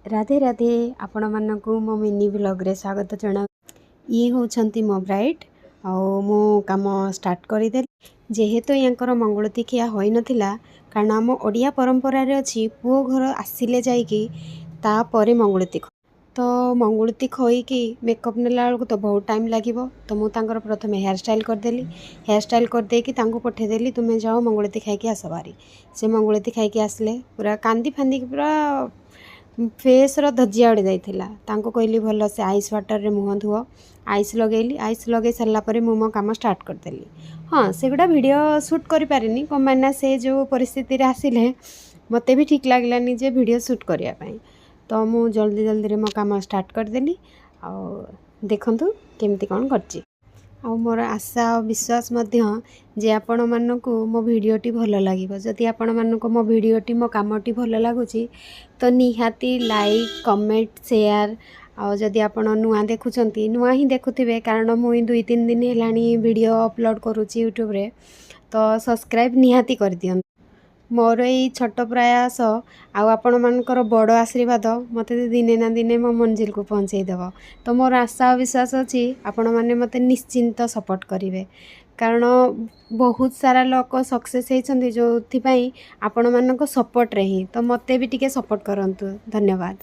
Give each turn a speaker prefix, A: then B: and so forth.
A: राधे राधे आपण मानक मो मिनी ब्लॉग रे स्वागत जना। ये होछंती मो ब्राइट आउ मो काम स्टार्ट करदे जेहेतु यांकर मंगलती खिया होई नथिला कारण आम ओडिया परंपरा रे अछि पुओ घर आसिले जाईकी ता परे मंगलती तो मंगलती खोईकी मेकअप नेला बेलू तो बहुत टाइम लागिबो। तो मु तांकर प्रथमे हेयर स्टाइल करदेली। हेयर स्टाइल करदे कि तांको पठेदेली तुमे जाओ मंगलती खाइकी आस बारी। से मंगलती खाइकी आसले पूरा कांदी फांदी पूरा फेस रो धजिया उड़ी जाइथिला। तांको कहली भल से आइस वाटर रे मुह धुओ। आइस लगेली। आइस लगे सारा पर मो काम स्टार्ट करदेली। हाँ सेगुड़ा वीडियो शूट करि पारिनी कम मैंने से जो परिस्थिति रे आसिले मते भी ठीक लागलानी जे वीडियो शूट करिया पई। तो मु जल्दी जल्दी रे मो काम स्टार्ट करदेली। आ देखंतु केमती कोन करची। आ मोर आशा और विश्वास मध्य जे आपण मानकु मो वीडियोटी भल लागिबो। जदि आपण मानकु मो वीडियोटी मो कामटी भल लागुची तो निहाती लाइक कमेंट शेयर आ जदि आपण नुआ देखुचंती नुआ ही देखुथिबे कारण मुई 2-3 दिन हेलानी वीडियो अपलोड करूची यूट्यूब रे। तो सब्सक्राइब निहाती कर दियन। मोर ये छोट प्रयास आपण मानकर बड़ आशीर्वाद मते दिने ना दिने मो मंजिल को पहुँचे देव। तो मोर आशा विश्वास अच्छी आपण मैंने मते निश्चिंत सपोर्ट करेंगे कारण बहुत सारा लोक सक्सेस होती जो आपण मान सपोर्ट रे ही। तो मते भी टिके सपोर्ट करंतु। धन्यवाद।